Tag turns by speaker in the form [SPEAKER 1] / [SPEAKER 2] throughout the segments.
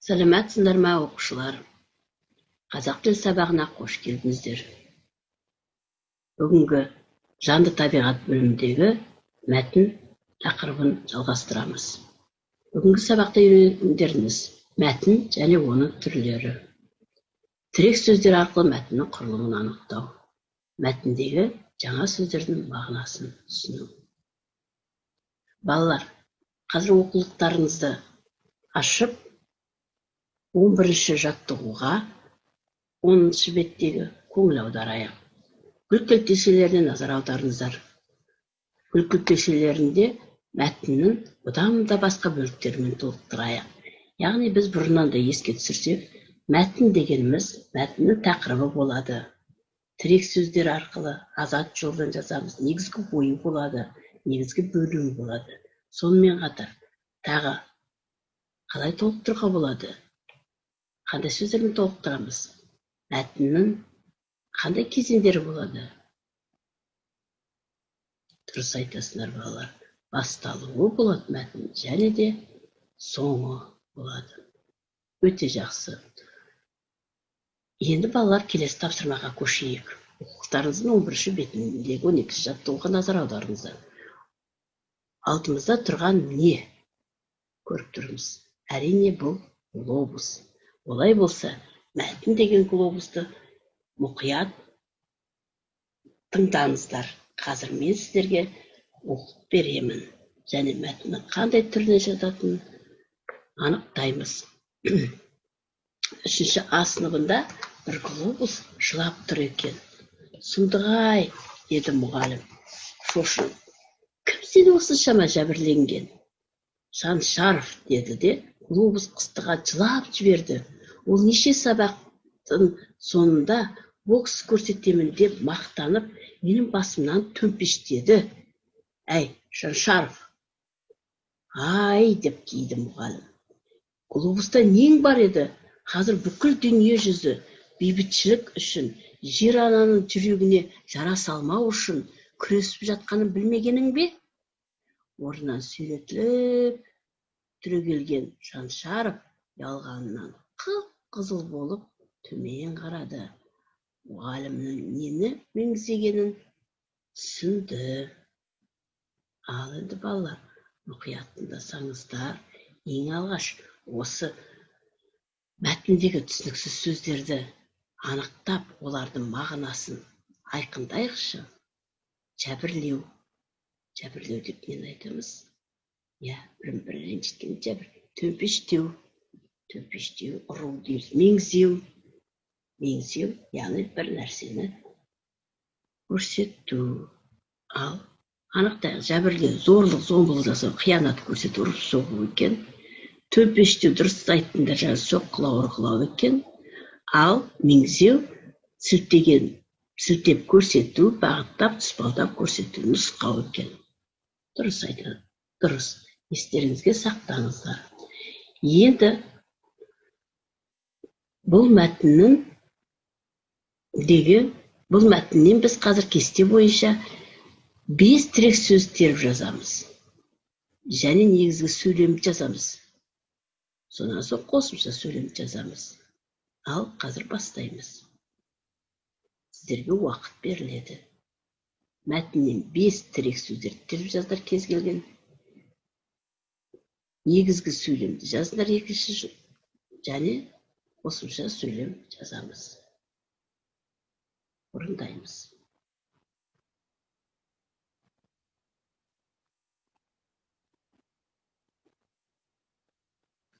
[SPEAKER 1] Сәлеметсіздер ме, оқушылар? Қазақ тіл сабағына қош келдіңіздер. Бүгінгі жанды табиғат бөліміндегі мәтін тақырыбын жалғастырамыз. Бүгінгі сабақта үйренеріміз мәтін және оның түрлері. Тірек сөздер арқылы мәтіннің құрылымын анықтау. Мәтіндегі жаңа сөздердің мағынасын түсіну. Балалар, қазір оқулықтарыңызды ашып, 11-ші жаттығуға 10-шы беттегі көңіл аударайық. Гүл кілтешелеріне назар аударыңыздар. Гүл кілтешелерінде мәтіннің бұдан да басқа бөліктерімен толықтырайық. Яғни біз бұрыннан да еске түсірсек, мәтін дегеніміз мәтіннің тақырыбы болады. Тірек сөздер арқылы азат жолдан жазамыз. Негізгі ойы болады, негізгі бөлімі болады. Сонымен қатар тағы қалай толықтыруға болады? Қандай сөздермен толықтырамыз? Мәтіннің қандай кезеңдері болады? Дұрыс айтасыңдар балалар. Басталуы болады мәтін, және де соңы болады. Өте жақсы. Енді балалар келесі тапсырмаға көшейік. Оқулықтарыңыздың 11-ші бетіндегі 12-ші жаттығуға назар аударыңыздар. Алдымызда тұрған не көріп тұрмыз? Әрине, бұл глобус. Олай болса, мәтін деген глобусты мұқият тыңдаңыздар. Қазір мен сіздерге оқып беремін. Және мәтіннің қандай түріне жататынын анықтаймыз. 3-ші А сыныбында бір глобус жылап тұр екен. Сұмдық-ай, деді мұғалім. Шошынып, кім сені осыншама жәбірленген? Шаншаров, деді де, глобус қыстыға жылап жіберді. Ол неше сабақтың сонында бокс көрсетемін деп мақтанып, менің басымнан төмпештеді. Әй, Шаншаров! Ай, деп кейді мұғалім. Глобуста нең бар еді? Қазір бүкіл дүние жүзі бейбітшілік үшін, жер ананың жүрегіне жара салмау үшін күресіп жатқанын білмегенің бе? Орнынан сүйретіліп түрегелген Шаншаров ялғанынан қып-қызыл болып төмен қарады. Мұғалімнің нені меңзегенін түсінді. Ал енді балалар, мұқият тыңдасаңыздар, ең алғаш осы мәтіндегі түсініксіз сөздерді анықтап, олардың мағынасын айқындайықшы. Жәбірлеу. Жәбірлеу деп нені айтамыз? Бір ренжіткен жәбір. Төмпештеу. Төмпештеу, ұру дейміз. Меңзеу. Меңзеу, яғни бір нәрсені көрсету. Ал анықтайық, жәбірлеу, зорлық, зомбылық жасау, қиянат көрсету, ұрып соғу екен. Төмпештеу, дұрыс айтыңдар, жаңа соққылау, ұрғылау екен. Ал меңзеу, сілтеп көрсету, бағыттап, тұспалдап көрсету, нұсқау екен. Дұрыс айтады. Дұрыс. Естеріңізге сақтаңыздар. Енді бұл мәтіннен біз қазір кесте бойынша 5 тірек сөз теріп жазамыз. Және негізгі сөйлемді жазамыз. Сонан соң қосымша сөйлемді жазамыз. Ал қазір бастаймыз. Сіздерге уақыт беріледі. Мәтіннен 5 тірек сөздер теріп жаздар кез келген. Негізгі сөйлемді жаздар екінші, және қосымша сөйлем жазамыз. Орындаймыз.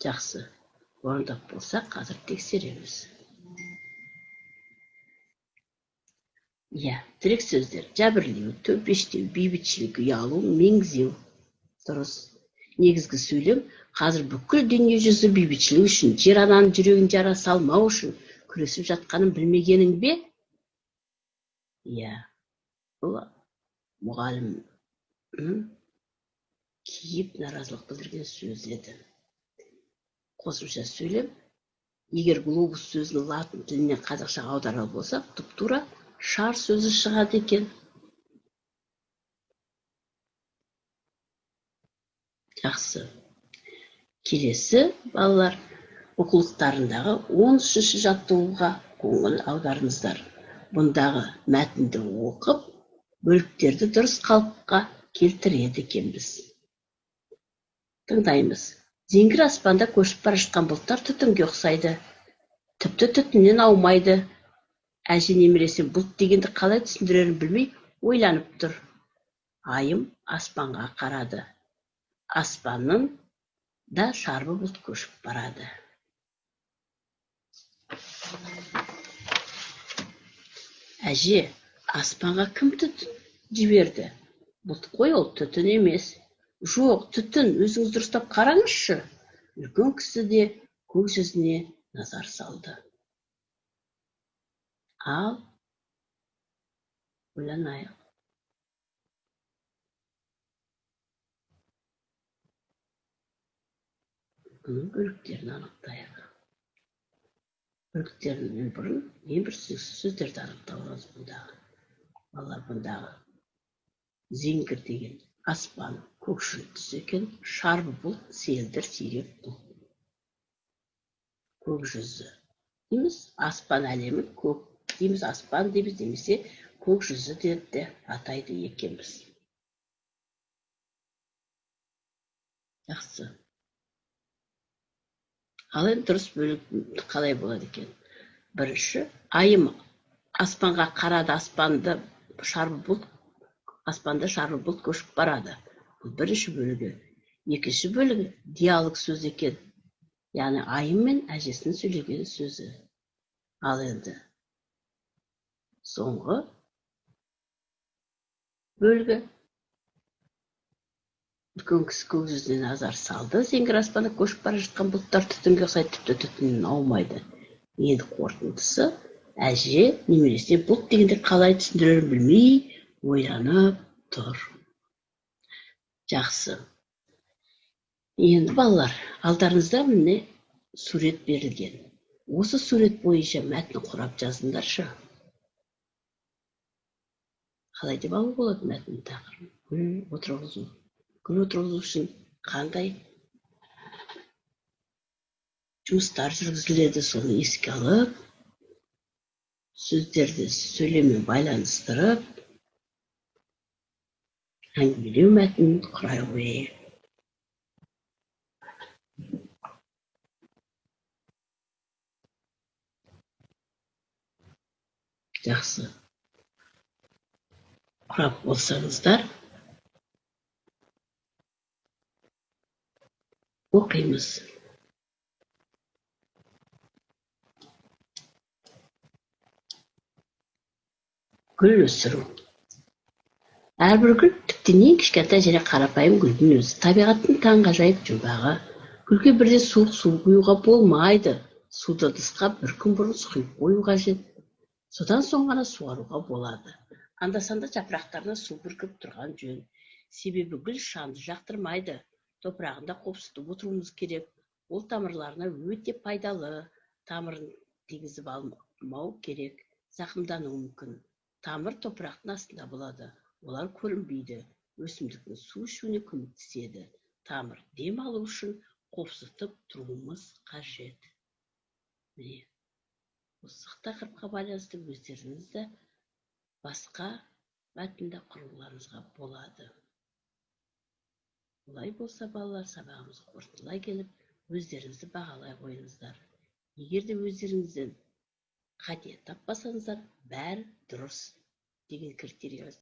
[SPEAKER 1] Жақсы. Орындап болсақ, қазір тексереміз. Тірек сөздер: жәбірлеу, төмпештеу, бейбітшілік, ұялу, меңзеу. Дұрыс. Негізгі сөйлем: қазір бүкіл дүние жүзі бейбітшілік үшін, жер ананың жүрегін жара салмау үшін күресіп жатқанын білмегенің бе? Бұл мұғалім кейіп, наразылық білдірген сөз еді. Қосымша сөйлем: егер глобус сөзін латын тілінен қазақшаға аударар болсақ, тұп-тура шар сөзі шығады екен. Жақсы. Келесі, балалар, оқулықтарындағы 13-ші жаттығуға көңіл аударыңыздар. Бұндағы мәтінді оқып, бөліктерді дұрыс қалыпқа келтіреді екенбіз. Тыңдаймыз. Зеңгір аспанда көшіп бара жатқан бұлттар түтінге ұқсайды. Тіпті түтіннен аумайды. Әже немересіне бұлт дегенді қалай түсіндірерін білмей ойланып тұр. Айым аспанға қарады. Аспанның да шарбы бұлт көшіп барады. Әже, аспанға кім түтін жіберді? Бұлт қой, ол түтін емес. Жоқ, түтін, өзіңіз дұрыстап қараңызшы. Үлкен кісі де көк жүзіне назар салды. Ал, ойланайық. Бұның бөліктерін анықтайық. Бөліктерінен бұрын ең бір сөздерді анықтауымыз бұндағы. Балалар, бұндағы зеңгір деген аспан көкшіл түс екен, шарбы бұлт, селдір сирек бұлт. Көк жүзі дейміз, аспан әлемі көк дейміз, аспан дейміз, немесе көк жүзі деп атайды екенбіз. Жақсы. Ал енді дұрыс бөлік қалай болады екен? Бірінші, айым аспанға қарады, аспанда шарбы бұлт көшіп барады. Бұл бірінші бөлігі. Екінші бөлігі диалог сөз екен. Яғни айым мен әжесінің сөйлеген сөзі. Ал енді соңғы бөлігі. Үлкен кісі көк жүзіне назар салды. Зеңгір аспанда көшіп бара жатқан бұлттар түтінге ұқсайды, тіпті түтіннен аумайды. Енді қорытындысы, әже немересіне бұлт дегенде қалай түсіндірерін білмей ойланып тұр. Жақсы. Енді балалар, алдарыңызда міне сурет берілген. Осы сурет бойынша мәтін құрап жазыңдаршы. Қалай деп алу болады мәтін тақырыбын? Гүл отырғызу үшін қандай жұмыстар жүргізіледі, соны еске алып, сөздерді сөйлеммен байланыстырып, әңгімелеу мәтінін құрай қойайық. Жақсы. Құрап болсаңыздар, оқимыз. Гүл өсіру. Әрбір гүл тіптен ең кішкентай және қарапайым гүлдің өзі. Табиғаттың таңғажайып жұмбағы. Гүлге бірден суық су құюға болмайды. Суды ыдысқа бір күн бұрын сұйып қою қажет. Содан соң ғана суаруға болады. Анда-санда жапырақтарына су бүркіп тұрған жөн. Себебі гүл шаңды жақтырмайды. Топырағында қопсытып отыруымыз керек. Ол тамырларына өте пайдалы. Тамырын тигізіп алмау керек. Зақымдануы мүмкін. Тамыр топырақтың астында болады. Олар көрінбейді. Өсімдіктің су ішуіне көмектеседі. Тамыр дем алу үшін қопсытып тұруымыз қажет. Міне, осы тақырыпқа байланысты өздеріңізді басқа мәтінді құруларыңызға болады. Олай болса, балалар, сабағымызды қорытындылай келіп, өздеріңізді бағалай қойыңыздар. Егер де өздеріңізден қате таппасаңыздар, бәрі дұрыс деген критерийға